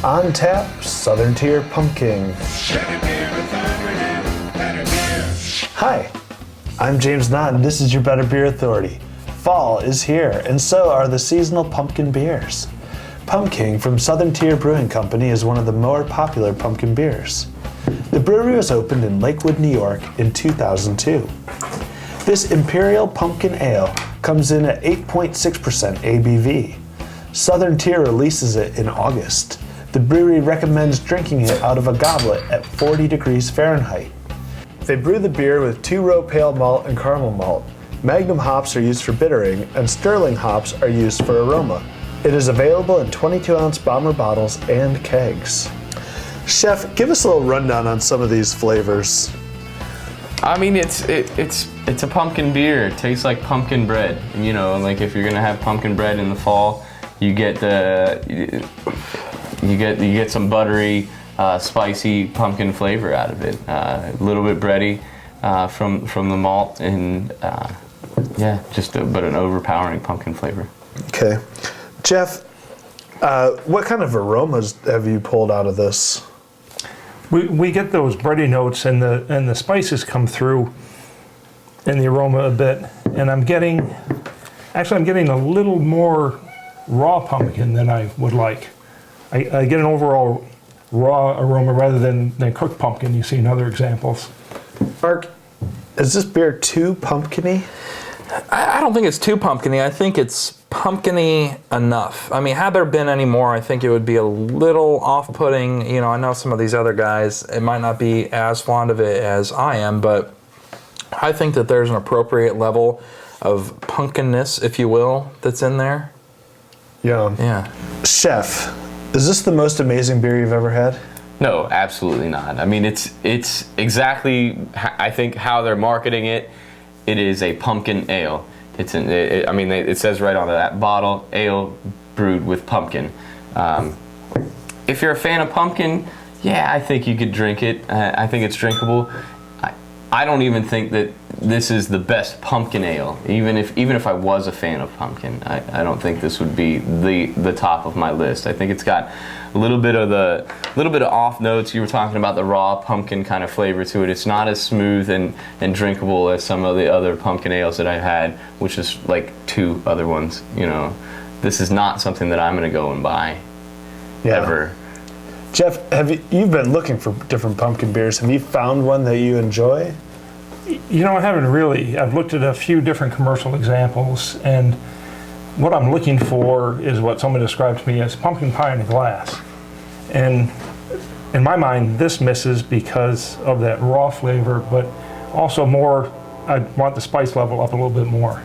On tap, Southern Tier Pumking. Hi, I'm James Knott, and this is your Better Beer Authority. Fall is here, and so are the seasonal pumpkin beers. Pumking from Southern Tier Brewing Company is one of the more popular pumpkin beers. The brewery was opened in Lakewood, New York in 2002. This Imperial Pumpkin Ale comes in at 8.6% ABV. Southern Tier releases it in August. The brewery recommends drinking it out of a goblet at 40 degrees Fahrenheit. They brew the beer with 2-row pale malt and caramel malt. Magnum hops are used for bittering, and sterling hops are used for aroma. It is available in 22-ounce bomber bottles and kegs. Chef, give us a little rundown on some of these flavors. I mean, it's a pumpkin beer. It tastes like pumpkin bread. You know, like if you're gonna have pumpkin bread in the fall, you get some buttery, spicy pumpkin flavor out of it. A little bit bready from the malt, and but an overpowering pumpkin flavor. Okay, Jeff, what kind of aromas have you pulled out of this? We get those bready notes, and the spices come through in the aroma a bit, and I'm getting a little more raw pumpkin than I would like. I get an overall raw aroma rather than cooked pumpkin you see in other examples. Mark, is this beer too pumpkin-y? I don't think it's too pumpkin-y. I think it's pumpkin-y enough. I mean, had there been any more, I think it would be a little off-putting. You know, I know some of these other guys, it might not be as fond of it as I am, but I think that there's an appropriate level of punkinness, if you will, that's in there. Yeah. Chef, is this the most amazing beer you've ever had? No, absolutely not. I mean, it's exactly, I think, how they're marketing it. It is a pumpkin ale. It says right on that bottle, ale brewed with pumpkin. If you're a fan of pumpkin, yeah, I think you could drink it. I think it's drinkable. I don't even think that this is the best pumpkin ale. Even if I was a fan of pumpkin, I don't think this would be the top of my list. I think it's got a little bit of off notes. You were talking about the raw pumpkin kind of flavor to it. It's not as smooth and drinkable as some of the other pumpkin ales that I've had, which is like 2 other ones. You know, this is not something that I'm going to go and buy ever. Jeff, you've been looking for different pumpkin beers. Have you found one that you enjoy? You know, I haven't really. I've looked at a few different commercial examples, and what I'm looking for is what someone described to me as pumpkin pie in a glass. And in my mind, this misses because of that raw flavor, but also more, I want the spice level up a little bit more.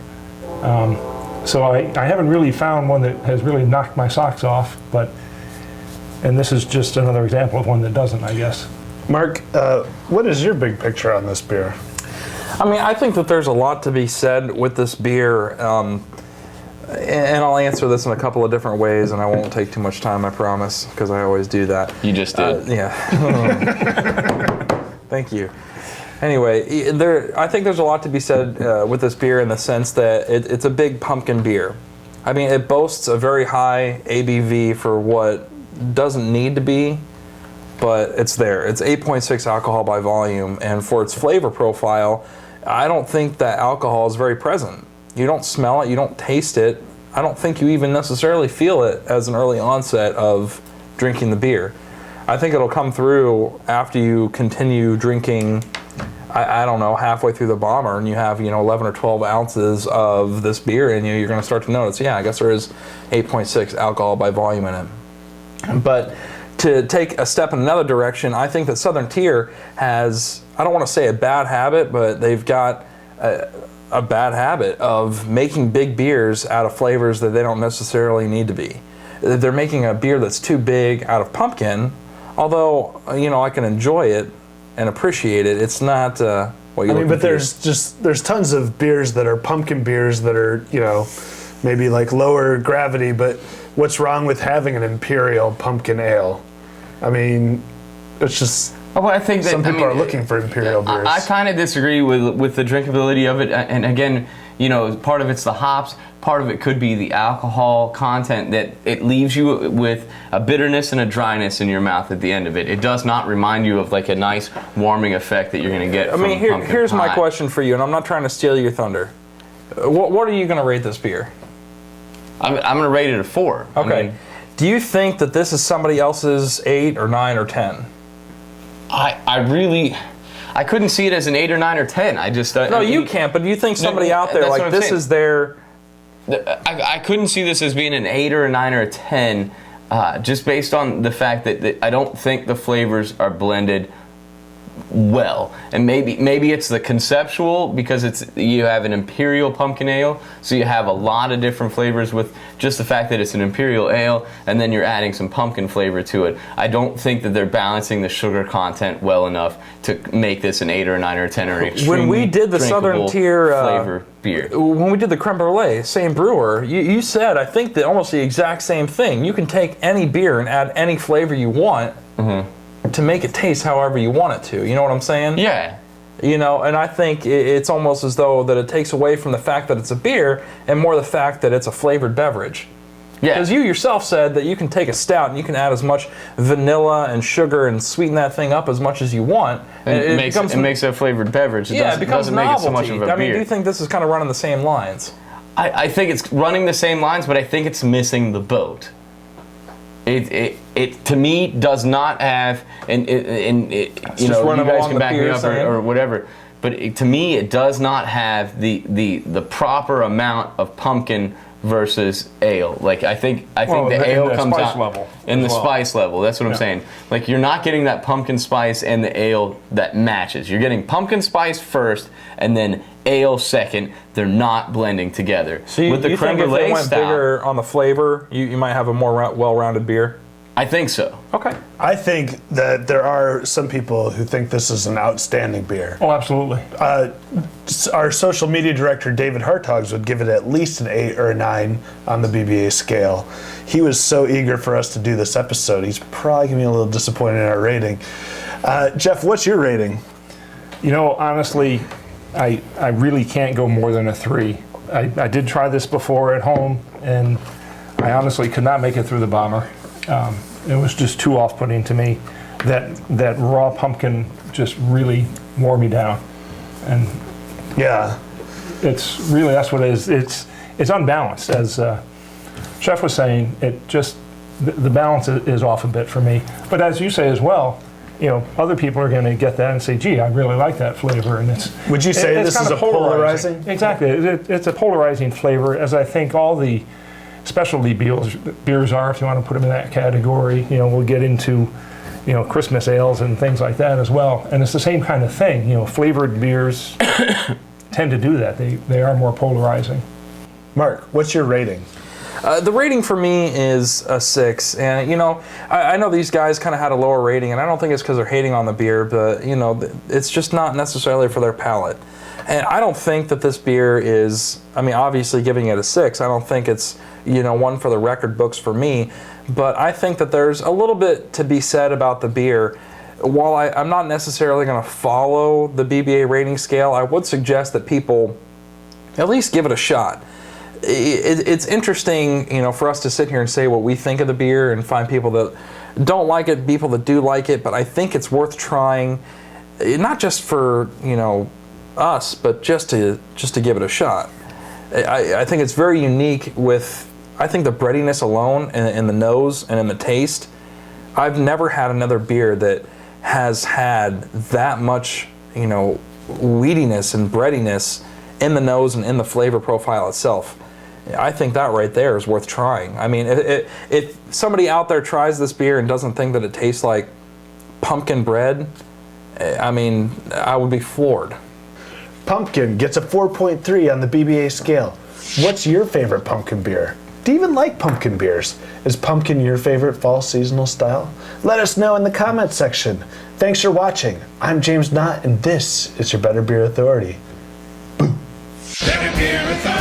So I haven't really found one that has really knocked my socks off, and this is just another example of one that doesn't, I guess. Mark, what is your big picture on this beer? I mean, I think that there's a lot to be said with this beer, and I'll answer this in a couple of different ways, and I won't take too much time, I promise, because I always do that. You just did. Yeah. Thank you. Anyway, I think there's a lot to be said with this beer in the sense that it's a big pumpkin beer. I mean, it boasts a very high ABV for what doesn't need to be, but it's there. It's 8.6 alcohol by volume, and for its flavor profile, I don't think that alcohol is very present. You don't smell it, you don't taste it. I don't think you even necessarily feel it as an early onset of drinking the beer. I think it'll come through after you continue drinking, I don't know, halfway through the bomber, and you have 11 or 12 ounces of this beer in you. You're going to start to notice, I guess there is 8.6 alcohol by volume in it. But to take a step in another direction, I think that Southern Tier has, I don't want to say a bad habit, but they've got a bad habit of making big beers out of flavors that they don't necessarily need to be. They're making a beer that's too big out of pumpkin, although, I can enjoy it and appreciate it. It's not what you're looking for. But there's tons of beers that are pumpkin beers that are, maybe like lower gravity, but what's wrong with having an Imperial Pumpkin Ale? I mean, it's just Well, I think that some people are looking for Imperial beers. I kind of disagree with the drinkability of it, and again, part of it's the hops, part of it could be the alcohol content, that it leaves you with a bitterness and a dryness in your mouth at the end of it. It does not remind you of like a nice warming effect that you're going to get from pumpkin here's pie. my question for you, and I'm not trying to steal your thunder. What are you going to rate this beer? I'm going to rate it a 4. Okay. Do you think that this is somebody else's 8 or 9 or 10? I couldn't see it as an 8 or 9 or 10. I just no, you can't. But do you think somebody out there like this is their? I couldn't see this as being an 8 or a 9 or a 10, just based on the fact that I don't think the flavors are blended well, and maybe it's the conceptual, because you have an Imperial Pumpkin Ale, so you have a lot of different flavors with just the fact that it's an Imperial Ale, and then you're adding some pumpkin flavor to it. I don't think that they're balancing the sugar content well enough to make this an 8 or a 9 or a 10 or extremely when we did the Southern Tier flavor beer. When we did the creme brulee, same brewer, you said, I think, that almost the exact same thing. You can take any beer and add any flavor you want. Mm-hmm. To make it taste however you want it to. You know what I'm saying? Yeah. And I think it's almost as though that it takes away from the fact that it's a beer and more the fact that it's a flavored beverage. Yeah. Because you yourself said that you can take a stout and you can add as much vanilla and sugar and sweeten that thing up as much as you want. And it makes it a flavored beverage. It doesn't make it so much of a beer. I mean, do you think this is kind of running the same lines? I think it's running the same lines, but I think it's missing the boat. It to me does not have, and you guys can back me up or whatever, but to me it does not have the proper amount of pumpkin versus ale. Like I think the ale comes out in the spice level. That's what I'm saying. Like you're not getting that pumpkin spice and the ale that matches. You're getting pumpkin spice first and then ale second. They're not blending together. So with the creme brulee, if they went bigger on the flavor, you might have a more well-rounded beer? I think so. Okay. I think that there are some people who think this is an outstanding beer. Oh, absolutely. Our social media director, David Hartogs, would give it at least an 8 or a 9 on the BBA scale. He was so eager for us to do this episode. He's probably going to be a little disappointed in our rating. Jeff, what's your rating? Honestly, I really can't go more than a 3. I did try this before at home, and I honestly could not make it through the bomber. It was just too off-putting to me. That raw pumpkin just really wore me down, and yeah, it's really, that's what it is. It's unbalanced, as Chef was saying. It just the balance is off a bit for me. But as you say as well, other people are going to get that and say, "Gee, I really like that flavor." And would you say this is a polarizing? Exactly, it's a polarizing flavor, as I think all the specialty beers are, if you want to put them in that category. We'll get into, Christmas ales and things like that as well. And it's the same kind of thing. Flavored beers tend to do that. They are more polarizing. Mark, what's your rating? The rating for me is a 6. And, I know these guys kind of had a lower rating, and I don't think it's because they're hating on the beer, but, it's just not necessarily for their palate. And I don't think that this beer is, obviously giving it a 6, I don't think it's, one for the record books for me, but I think that there's a little bit to be said about the beer. While I'm not necessarily going to follow the BBA rating scale, I would suggest that people at least give it a shot. It's interesting, for us to sit here and say what we think of the beer and find people that don't like it, people that do like it, but I think it's worth trying, not just for, us, but just to give it a shot. I think it's very unique with, I think, the breadiness alone in the nose and in the taste. I've never had another beer that has had that much, weediness and breadiness in the nose and in the flavor profile itself. I think that right there is worth trying. If somebody out there tries this beer and doesn't think that it tastes like pumpkin bread, I would be floored. Pumpkin gets a 4.3 on the BBA scale. What's your favorite pumpkin beer? Do you even like pumpkin beers? Is pumpkin your favorite fall seasonal style? Let us know in the comments section. Thanks for watching. I'm James Knott, and this is your Better Beer Authority. Better Beer Authority.